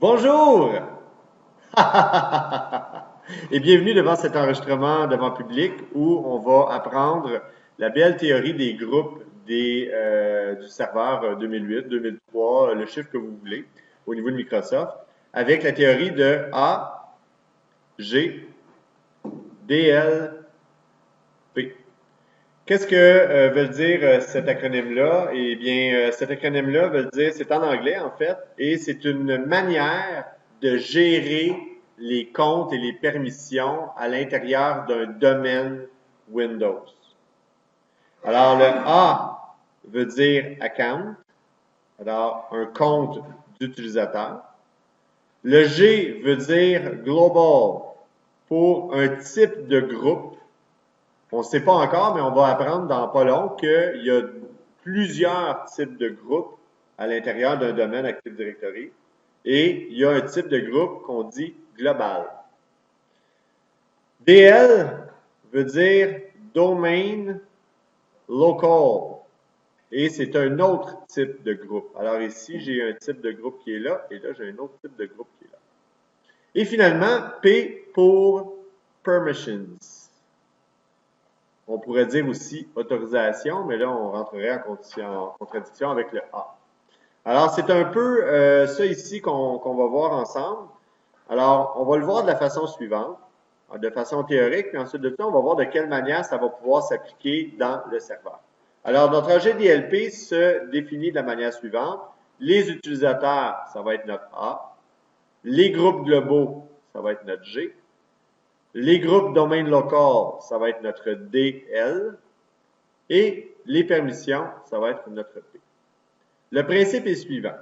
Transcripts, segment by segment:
Bonjour et bienvenue devant cet enregistrement devant public où on va apprendre la belle théorie des groupes du serveur 2008, 2003, le chiffre que vous voulez au niveau de Microsoft, avec la théorie de A, G, DL, P. Qu'est-ce que veut dire cet acronyme-là? Eh bien, cet acronyme-là veut dire, c'est en anglais en fait, et c'est une manière de gérer les comptes et les permissions à l'intérieur d'un domaine Windows. Alors, le A veut dire account, alors un compte d'utilisateur. Le G veut dire global, pour un type de groupe. On ne sait pas encore, mais on va apprendre dans pas long qu'il y a plusieurs types de groupes à l'intérieur d'un domaine Active Directory. Et il y a un type de groupe qu'on dit global. DL veut dire Domain Local. Et c'est un autre type de groupe. Alors ici, j'ai un type de groupe qui est là, et là, j'ai un autre type de groupe qui est là. Et finalement, P pour Permissions. On pourrait dire aussi autorisation, mais là, on rentrerait en contradiction avec le A. Alors, c'est un peu ça ici qu'on va voir ensemble. Alors, on va le voir de la façon suivante, de façon théorique, puis ensuite de ça, on va voir de quelle manière ça va pouvoir s'appliquer dans le serveur. Alors, notre objet DLP se définit de la manière suivante. Les utilisateurs, ça va être notre A. Les groupes globaux, ça va être notre G. Les groupes domaine local, ça va être notre DL. Et les permissions, ça va être notre P. Le principe est suivant.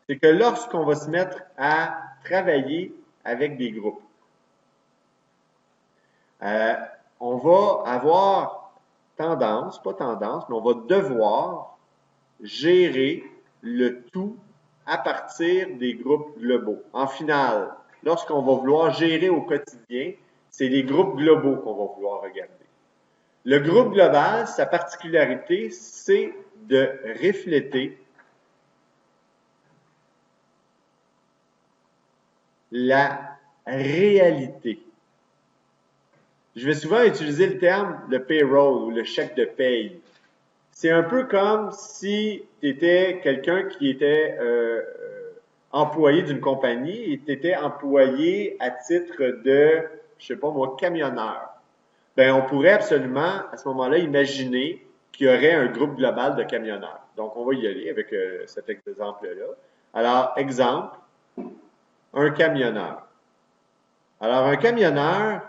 C'est que lorsqu'on va se mettre à travailler avec des groupes, on va avoir tendance, pas tendance, mais on va devoir gérer le tout à partir des groupes globaux. En finale, lorsqu'on va vouloir gérer au quotidien, c'est les groupes globaux qu'on va vouloir regarder. Le groupe global, sa particularité, c'est de refléter la réalité. Je vais souvent utiliser le terme le payroll ou le chèque de paye. C'est un peu comme si tu étais quelqu'un qui était employé d'une compagnie et tu étais employé à titre de, je sais pas moi, camionneur. Ben, on pourrait absolument, à ce moment-là, imaginer qu'il y aurait un groupe global de camionneurs. Donc, on va y aller avec cet exemple-là. Alors, exemple, un camionneur. Alors, un camionneur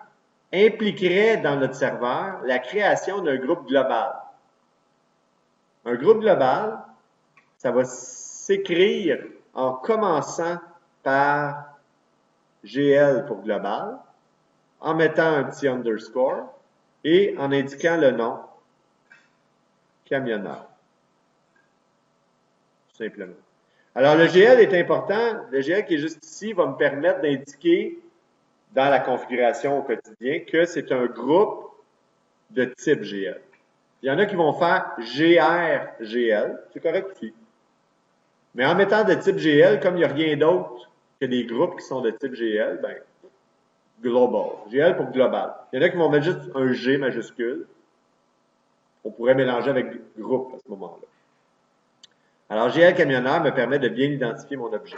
impliquerait dans notre serveur la création d'un groupe global. Un groupe global, ça va s'écrire en commençant par GL pour global, en mettant un petit underscore et en indiquant le nom camionneur. Tout simplement. Alors, le GL est important. Le GL qui est juste ici va me permettre d'indiquer dans la configuration au quotidien que c'est un groupe de type GL. Il y en a qui vont faire GR-GL, c'est correct aussi. Mais en mettant de type GL, comme il n'y a rien d'autre que des groupes qui sont de type GL, ben, global. GL pour global. Il y en a qui vont mettre juste un G majuscule. On pourrait mélanger avec groupe à ce moment-là. Alors, GL camionneur me permet de bien identifier mon objet.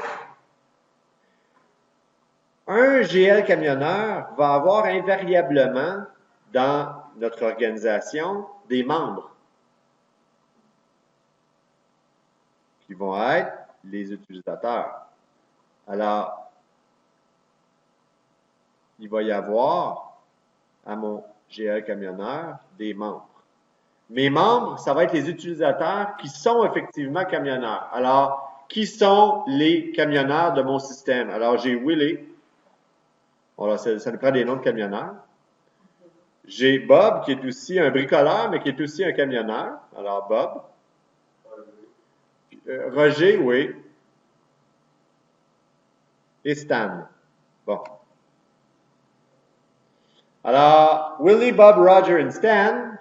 Un GL camionneur va avoir invariablement dans notre organisation des membres qui vont être les utilisateurs. Alors, il va y avoir à mon GL camionneur des membres. Mes membres, ça va être les utilisateurs qui sont effectivement camionneurs. Alors, qui sont les camionneurs de mon système? Alors, j'ai Willy. Voilà, ça nous prend des noms de camionneurs. J'ai Bob, qui est aussi un bricoleur, mais qui est aussi un camionneur. Alors, Bob. Roger, oui. Et Stan. Bon. Alors, Willie, Bob, Roger et Stan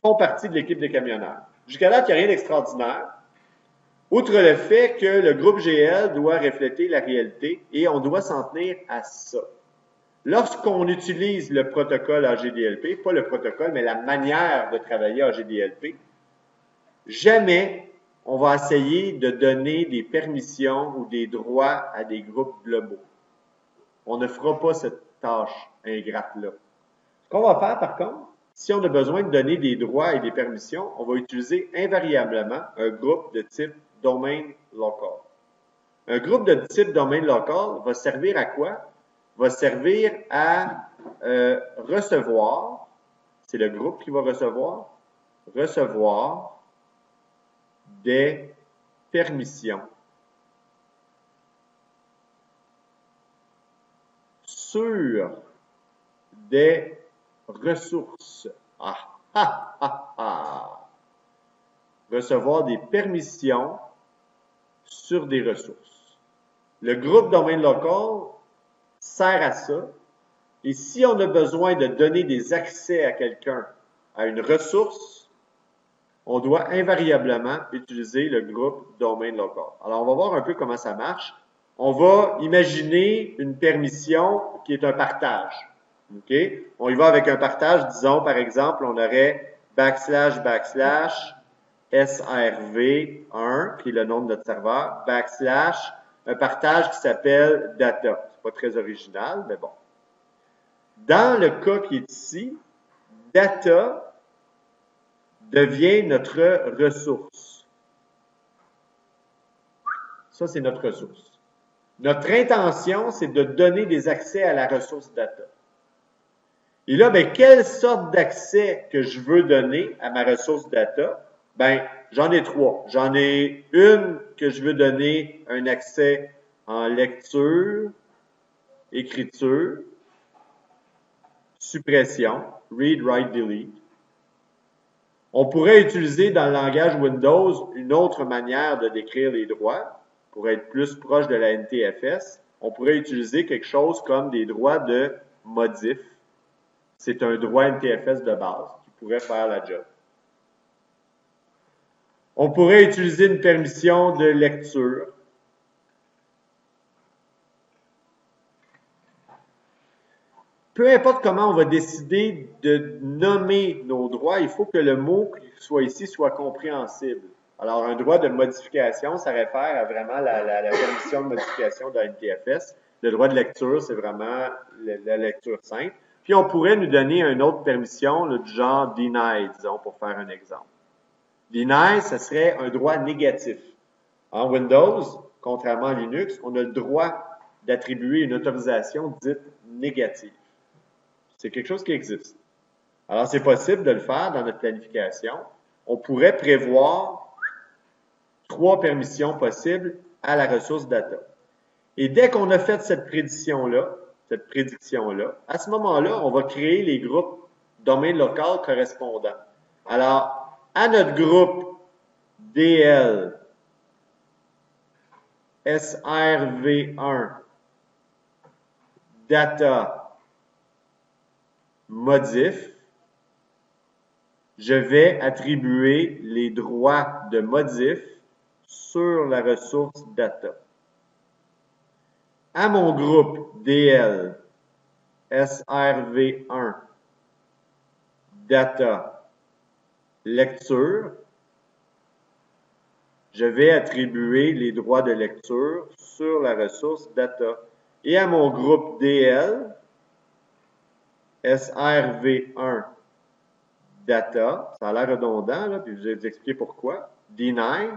font partie de l'équipe des camionneurs. Jusqu'à là, il n'y a rien d'extraordinaire. Outre le fait que le groupe GL doit refléter la réalité et on doit s'en tenir à ça. Lorsqu'on utilise le protocole AGDLP, pas le protocole, mais la manière de travailler AGDLP, jamais on va essayer de donner des permissions ou des droits à des groupes globaux. On ne fera pas cette tâche ingrate-là. Ce qu'on va faire, par contre, si on a besoin de donner des droits et des permissions, on va utiliser invariablement un groupe de type domain local. Un groupe de type domain local va servir à quoi? Va servir à recevoir, c'est le groupe qui va recevoir des permissions sur des ressources. Recevoir des permissions sur des ressources. Le groupe domaine local sert à ça. Et si on a besoin de donner des accès à quelqu'un, à une ressource, on doit invariablement utiliser le groupe domaine local. Alors, on va voir un peu comment ça marche. On va imaginer une permission qui est un partage. OK? On y va avec un partage. Disons, par exemple, on aurait //srv1, qui est le nom de notre serveur, / un partage qui s'appelle data. C'est pas très original, mais bon. Dans le cas qui est ici, data devient notre ressource. Ça, c'est notre ressource. Notre intention, c'est de donner des accès à la ressource data. Et là, ben, quelle sorte d'accès que je veux donner à ma ressource data? Ben, j'en ai trois. J'en ai une que je veux donner un accès en lecture, écriture, suppression, read, write, delete. On pourrait utiliser dans le langage Windows une autre manière de décrire les droits pour être plus proche de la NTFS. On pourrait utiliser quelque chose comme des droits de modif. C'est un droit NTFS de base qui pourrait faire la job. On pourrait utiliser une permission de lecture. Peu importe comment on va décider de nommer nos droits, il faut que le mot qui soit ici soit compréhensible. Alors, un droit de modification, ça réfère à vraiment la permission de modification de la NTFS. Le droit de lecture, c'est vraiment la lecture simple. Puis, on pourrait nous donner une autre permission là, du genre deny, disons, pour faire un exemple. Deny, ce serait un droit négatif. En Windows, contrairement à Linux, on a le droit d'attribuer une autorisation dite négative. C'est quelque chose qui existe. Alors, c'est possible de le faire dans notre planification. On pourrait prévoir 3 permissions possibles à la ressource data. Et dès qu'on a fait cette prédiction-là, à ce moment-là, on va créer les groupes domaine local correspondants. Alors, à notre groupe DL SRV1 data modif, je vais attribuer les droits de modif sur la ressource data. À mon groupe DL SRV1 data lecture, je vais attribuer les droits de lecture sur la ressource data. Et à mon groupe DL SRV1 data, ça a l'air redondant, là, puis je vais vous expliquer pourquoi. Deny,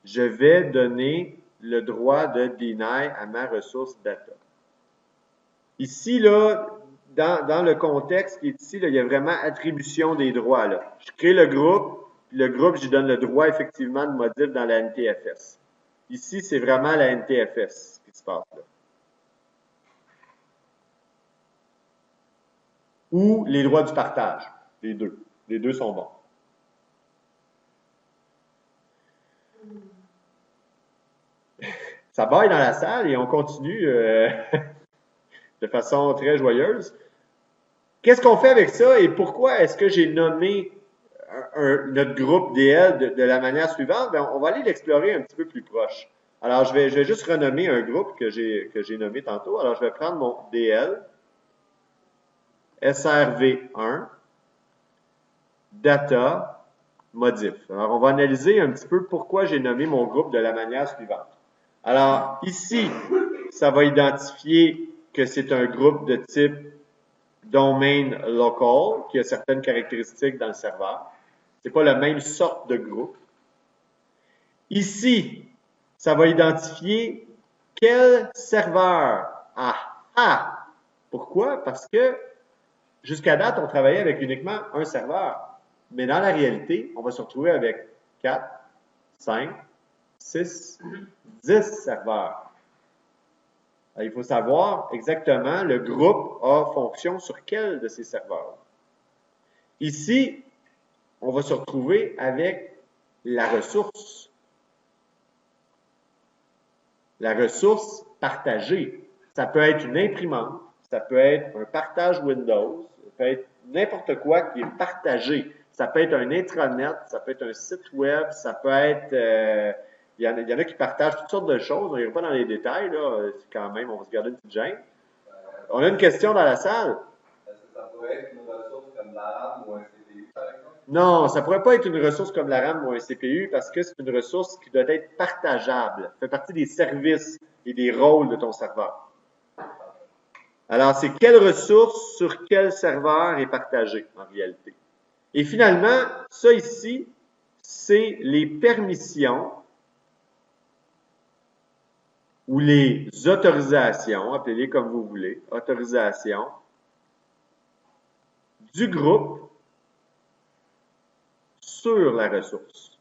je vais donner le droit de deny à ma ressource data. Ici, là, dans le contexte qui est ici, là, il y a vraiment attribution des droits. Là. Je crée le groupe, puis le groupe, je donne le droit effectivement de modif dans la NTFS. Ici, c'est vraiment la NTFS qui se passe là. Ou les droits du partage. Les deux. Les deux sont bons. Ça baille dans la salle et on continue de façon très joyeuse. Qu'est-ce qu'on fait avec ça et pourquoi est-ce que j'ai nommé notre groupe DL de la manière suivante, ben, on va aller l'explorer un petit peu plus proche. Alors, je vais juste renommer un groupe que j'ai nommé tantôt. Alors, je vais prendre mon DL, SRV1, data, modif. Alors, on va analyser un petit peu pourquoi j'ai nommé mon groupe de la manière suivante. Alors, ici, ça va identifier que c'est un groupe de type domain local, qui a certaines caractéristiques dans le serveur. C'est pas la même sorte de groupe. Ici, ça va identifier quel serveur. Ah! Pourquoi? Parce que jusqu'à date, on travaillait avec uniquement un serveur. Mais dans la réalité, on va se retrouver avec 4, 5, 6, 10 serveurs. Alors, il faut savoir exactement le groupe a fonction sur quel de ces serveurs. Ici, on va se retrouver avec la ressource. La ressource partagée. Ça peut être une imprimante, ça peut être un partage Windows, ça peut être n'importe quoi qui est partagé. Ça peut être un intranet, ça peut être un site web, ça peut être... il y en a qui partagent toutes sortes de choses, on n'ira pas dans les détails, là, quand même, on va se garder une petite gêne. On a une question dans la salle. Est-ce que ça pourrait être une ressource comme la RAM ou un CPU, par exemple? Non, ça pourrait pas être une ressource comme la RAM ou un CPU parce que c'est une ressource qui doit être partageable. Ça fait partie des services et des rôles de ton serveur. Alors, c'est quelle ressource sur quel serveur est partagée en réalité. Et finalement, ça ici, c'est les permissions ou les autorisations, appelez-les comme vous voulez, autorisations du groupe sur la ressource.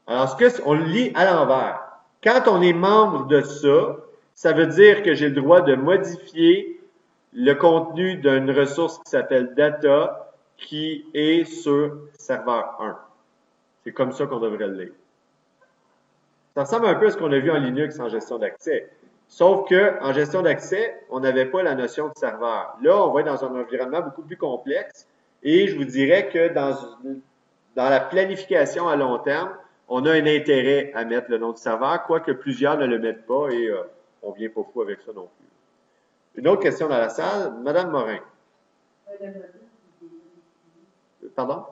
Alors, on le lit à l'envers. Quand on est membre de ça, ça veut dire que j'ai le droit de modifier le contenu d'une ressource qui s'appelle data qui est sur serveur 1. C'est comme ça qu'on devrait le lire. Ça ressemble un peu à ce qu'on a vu en Linux en gestion d'accès. Sauf qu'en gestion d'accès, on n'avait pas la notion de serveur. Là, on va être dans un environnement beaucoup plus complexe et je vous dirais que dans la planification à long terme, on a un intérêt à mettre le nom de serveur, quoique plusieurs ne le mettent pas et on ne vient pas fou avec ça non plus. Une autre question dans la salle, Madame Morin. Pardon?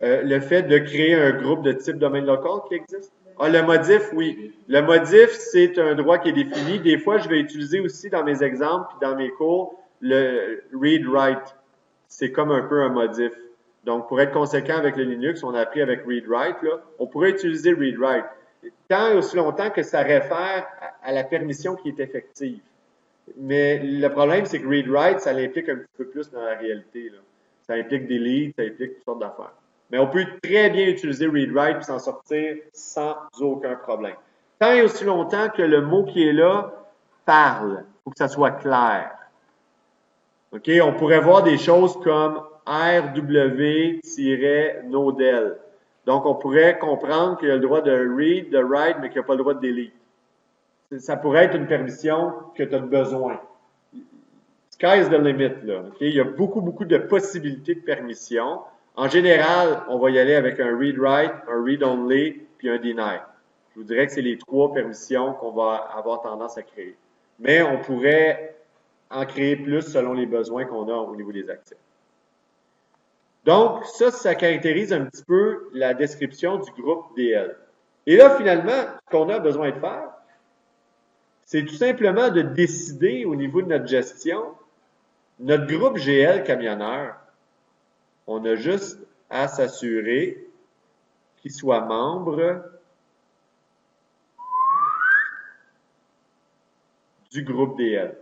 Le fait de créer un groupe de type domaine local qui existe? Ah, le modif, oui. Le modif, c'est un droit qui est défini. Des fois, je vais utiliser aussi dans mes exemples puis dans mes cours le read-write. C'est comme un peu un modif. Donc, pour être conséquent avec le Linux, on a appris avec read-write, là, on pourrait utiliser read-write. Tant et aussi longtemps que ça réfère à la permission qui est effective. Mais le problème, c'est que read-write, ça l'implique un petit peu plus dans la réalité, là. Ça implique delete, ça implique toutes sortes d'affaires. Mais on peut très bien utiliser read-write et s'en sortir sans aucun problème. Tant et aussi longtemps que le mot qui est là parle. Il faut que ça soit clair. OK? On pourrait voir des choses comme RW-nodel. Donc, on pourrait comprendre qu'il y a le droit de read, de write, mais qu'il n'y a pas le droit de delete. Ça pourrait être une permission que tu as besoin. Sky's the limit, là. Okay? Il y a beaucoup de possibilités de permission. En général, on va y aller avec un read-write, un read-only, puis un deny. Je vous dirais que c'est les 3 permissions qu'on va avoir tendance à créer. Mais on pourrait en créer plus selon les besoins qu'on a au niveau des accès. Donc, ça caractérise un petit peu la description du groupe DL. Et là, finalement, ce qu'on a besoin de faire, c'est tout simplement de décider au niveau de notre gestion, notre groupe GL camionneur, on a juste à s'assurer qu'il soit membre du groupe DL.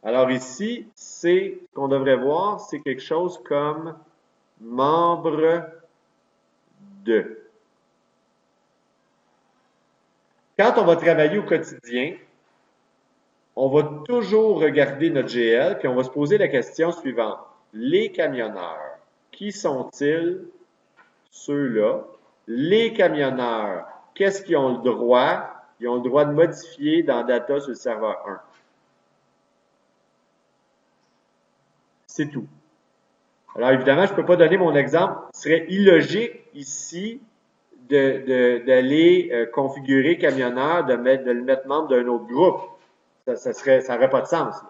Alors ici, c'est ce qu'on devrait voir, c'est quelque chose comme membre de. Quand on va travailler au quotidien, on va toujours regarder notre GL, puis on va se poser la question suivante. Les camionneurs, qui sont-ils? Ceux-là. Les camionneurs, qu'est-ce qu'ils ont le droit? Ils ont le droit de modifier dans data sur le serveur 1. C'est tout. Alors, évidemment, je ne peux pas donner mon exemple. Ce serait illogique ici d'aller configurer camionneur, de le mettre membre d'un autre groupe. Ça n'aurait pas de sens. Là.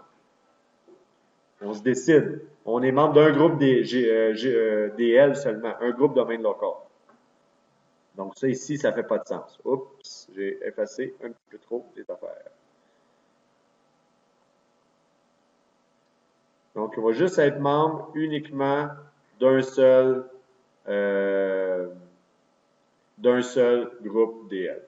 On se décide. On est membre d'un groupe DL seulement, un groupe domaine local. Donc, ça ici, ça ne fait pas de sens. Oups, j'ai effacé un petit peu trop les affaires. Donc, on va juste être membre uniquement d'un seul groupe DL.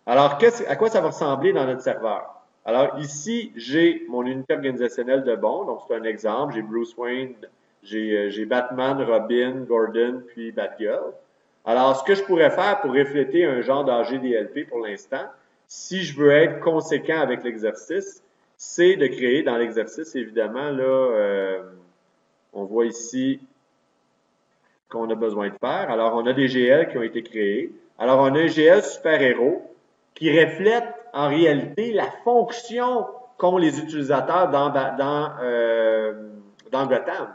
Alors, à quoi ça va ressembler dans notre serveur? Alors, ici, j'ai mon unité organisationnelle de bon. Donc, c'est un exemple. J'ai Bruce Wayne, j'ai Batman, Robin, Gordon, puis Batgirl. Alors, ce que je pourrais faire pour refléter un genre d'AGDLP pour l'instant, si je veux être conséquent avec l'exercice, c'est de créer dans l'exercice, évidemment, là, on voit ici qu'on a besoin de faire. Alors, on a des GL qui ont été créés. Alors, on a un GL super-héros qui reflète en réalité la fonction qu'ont les utilisateurs dans Gotham.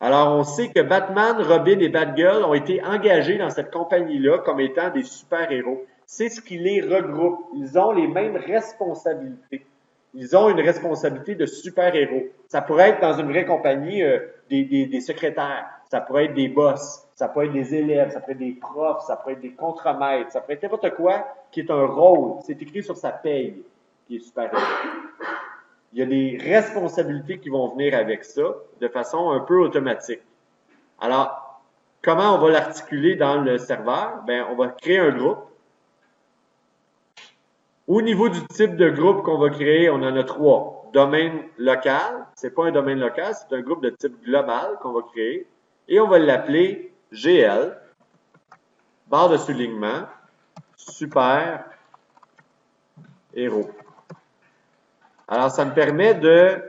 Alors, on sait que Batman, Robin et Batgirl ont été engagés dans cette compagnie-là comme étant des super-héros. C'est ce qui les regroupe. Ils ont les mêmes responsabilités. Ils ont une responsabilité de super-héros. Ça pourrait être dans une vraie compagnie des secrétaires, ça pourrait être des boss, ça pourrait être des élèves, ça pourrait être des profs, ça pourrait être des contremaîtres, ça pourrait être n'importe quoi qui est un rôle. C'est écrit sur sa paye qui est super-héros. Il y a des responsabilités qui vont venir avec ça de façon un peu automatique. Alors, comment on va l'articuler dans le serveur? Bien, on va créer un groupe. Au niveau du type de groupe qu'on va créer, on en a 3. Domaine local, c'est pas un domaine local, c'est un groupe de type global qu'on va créer. Et on va l'appeler GL, barre de soulignement, super héros. Alors, ça me permet de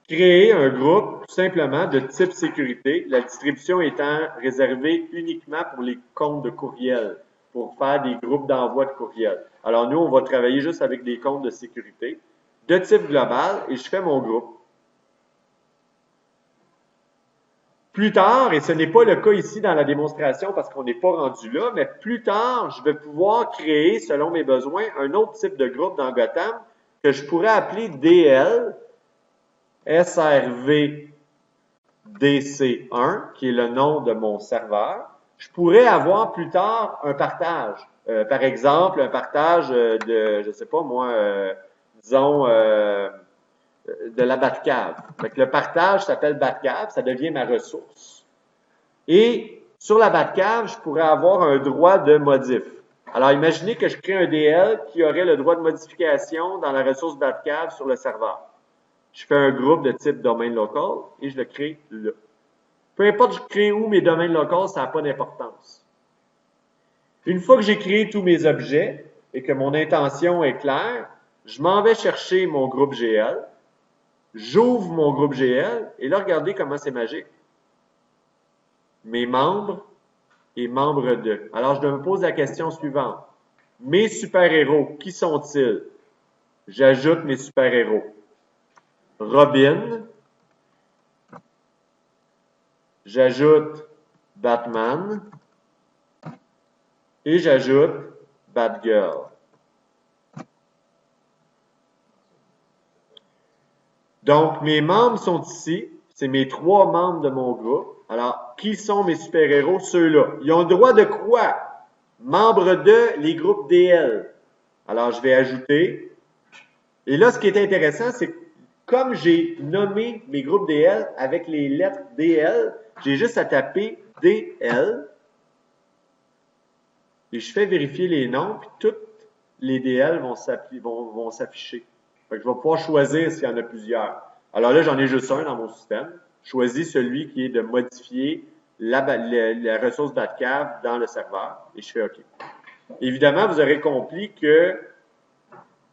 créer un groupe, tout simplement, de type sécurité, la distribution étant réservée uniquement pour les comptes de courriel, pour faire des groupes d'envoi de courriel. Alors, nous, on va travailler juste avec des comptes de sécurité de type global et je fais mon groupe. Plus tard, et ce n'est pas le cas ici dans la démonstration parce qu'on n'est pas rendu là, mais plus tard, je vais pouvoir créer, selon mes besoins, un autre type de groupe dans Gotham que je pourrais appeler DL, SRV DC1, qui est le nom de mon serveur. Je pourrais avoir plus tard un partage. Par exemple, un partage de, je sais pas moi, disons, de la Batcave. Donc, le partage s'appelle Batcave, ça devient ma ressource. Et sur la Batcave, je pourrais avoir un droit de modif. Alors, imaginez que je crée un DL qui aurait le droit de modification dans la ressource Batcave sur le serveur. Je fais un groupe de type domaine local et je le crée là. Peu importe je crée où mes domaines locaux, ça n'a pas d'importance. Une fois que j'ai créé tous mes objets et que mon intention est claire, je m'en vais chercher mon groupe GL, j'ouvre mon groupe GL et là, regardez comment c'est magique. Mes membres et membres de. Alors, je me pose la question suivante. Mes super-héros, qui sont-ils? J'ajoute mes super-héros. Robin. J'ajoute Batman. Et j'ajoute Batgirl. Donc, mes membres sont ici. C'est mes 3 membres de mon groupe. Alors, qui sont mes super-héros? Ceux-là. Ils ont le droit de quoi? Membres de les groupes DL. Alors, je vais ajouter. Et là, ce qui est intéressant, c'est que comme j'ai nommé mes groupes DL avec les lettres DL, j'ai juste à taper DL. Et je fais vérifier les noms, puis toutes les DL vont s'afficher. Je vais pouvoir choisir s'il y en a plusieurs. Alors là, j'en ai juste un dans mon système. Je choisis celui qui est de modifier la ressource Batcave dans le serveur et je fais OK. Évidemment, vous aurez compris que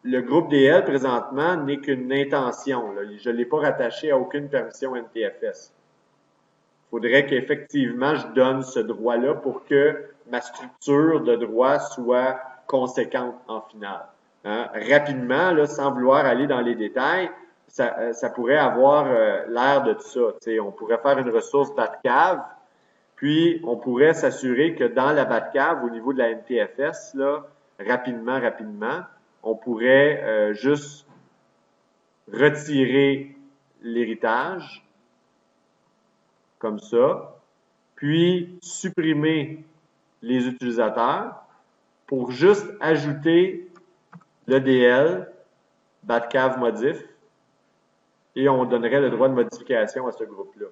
le groupe DL présentement n'est qu'une intention. Là. Je ne l'ai pas rattaché à aucune permission NTFS. Il faudrait qu'effectivement je donne ce droit-là pour que ma structure de droit soit conséquente en finale. Hein? Rapidement, là, sans vouloir aller dans les détails, ça pourrait avoir l'air de tout ça. T'sais, on pourrait faire une ressource Batcave, puis on pourrait s'assurer que dans la Batcave, au niveau de la NTFS, là, rapidement, on pourrait juste retirer l'héritage, comme ça, puis supprimer les utilisateurs pour juste ajouter l'EDL, Batcave modif, et on donnerait le droit de modification à ce groupe-là.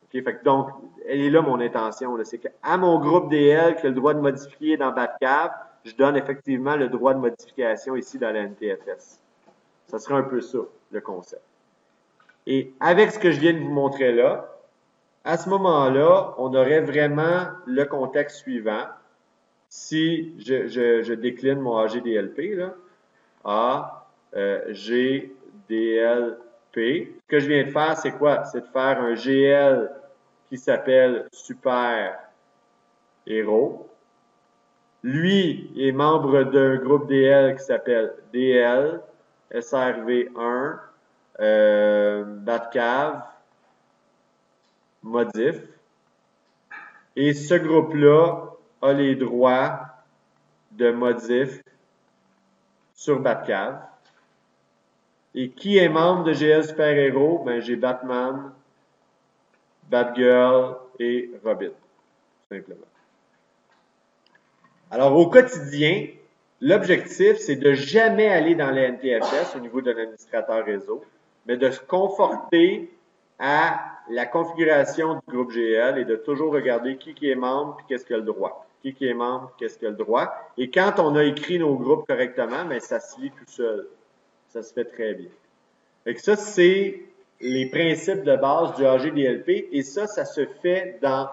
Okay? Fait que donc, elle est là mon intention. C'est qu'à mon groupe DL qui a le droit de modifier dans Batcave, je donne effectivement le droit de modification ici dans la NTFS. Ça serait un peu ça, le concept. Et avec ce que je viens de vous montrer là, à ce moment-là, on aurait vraiment le contexte suivant. Si je décline mon AGDLP, là, A, G, DLP, ce que je viens de faire, c'est quoi? C'est de faire un GL qui s'appelle Super Héros. Lui est membre d'un groupe DL qui s'appelle DL, SRV1, Batcave, modif. Et ce groupe-là a les droits de modif sur Batcave. Et qui est membre de GL Super Héros? Ben, j'ai Batman, Batgirl et Robin, tout simplement. Alors, au quotidien, l'objectif, c'est de jamais aller dans les NTFS au niveau de l'administrateur réseau, mais de se conforter à la configuration du groupe GL et de toujours regarder qui est membre et qu'est-ce qu'il a le droit. Qui est membre, qu'est-ce qu'il a le droit. Et quand on a écrit nos groupes correctement, bien, ça se lit tout seul. Ça se fait très bien. Fait que ça, c'est les principes de base du AGDLP et ça se fait dans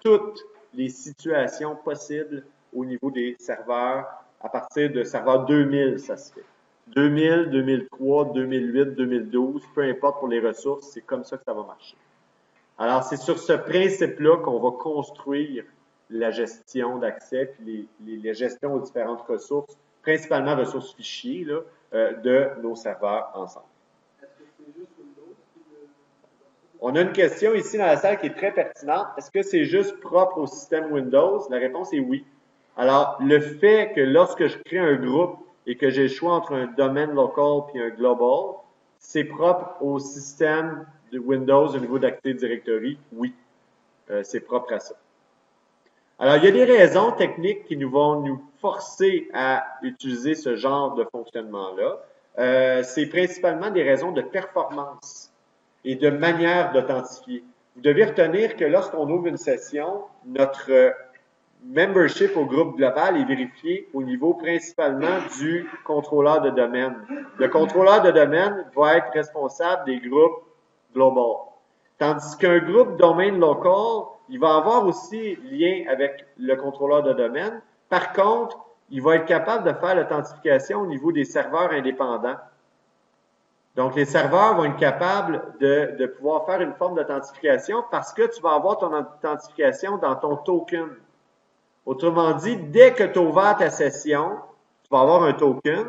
toutes les situations possibles au niveau des serveurs. À partir de serveur 2000, ça se fait. 2000, 2003, 2008, 2012, peu importe pour les ressources, c'est comme ça que ça va marcher. Alors, c'est sur ce principe-là qu'on va construire la gestion d'accès puis les gestions aux différentes ressources, principalement ressources fichiers, là, de nos serveurs ensemble. On a une question ici dans la salle qui est très pertinente. Est-ce que c'est juste propre au système Windows? La réponse est oui. Alors, le fait que lorsque je crée un groupe et que j'ai le choix entre un domaine local et un global, c'est propre au système de Windows au niveau d'Active Directory? Oui, c'est propre à ça. Alors, il y a des raisons techniques qui vont nous forcer à utiliser ce genre de fonctionnement-là. C'est principalement des raisons de performance et de manière d'authentifier. Vous devez retenir que lorsqu'on ouvre une session, notre membership au groupe global est vérifié au niveau principalement du contrôleur de domaine. Le contrôleur de domaine va être responsable des groupes global. Tandis qu'un groupe domaine local, il va avoir aussi lien avec le contrôleur de domaine. Par contre, il va être capable de faire l'authentification au niveau des serveurs indépendants. Donc, les serveurs vont être capables de pouvoir faire une forme d'authentification parce que tu vas avoir ton authentification dans ton token. Autrement dit, dès que tu as ouvert ta session, tu vas avoir un token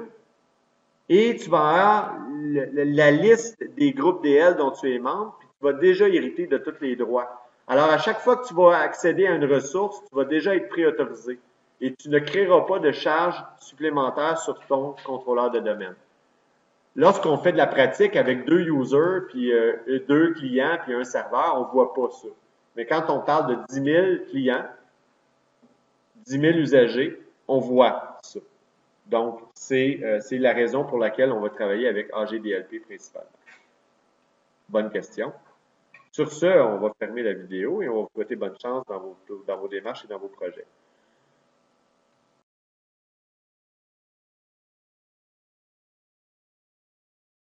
et tu vas avoir la liste des groupes DL dont tu es membre, puis tu vas déjà hériter de tous les droits. Alors, à chaque fois que tu vas accéder à une ressource, tu vas déjà être préautorisé et tu ne créeras pas de charges supplémentaires sur ton contrôleur de domaine. Lorsqu'on fait de la pratique avec 2 users, puis 2 clients, puis un serveur, on ne voit pas ça. Mais quand on parle de 10 000 clients, 10 000 usagers, on voit ça. Donc, c'est la raison pour laquelle on va travailler avec AGDLP principalement. Bonne question. Sur ce, on va fermer la vidéo et on va vous souhaiter bonne chance dans vos démarches et dans vos projets.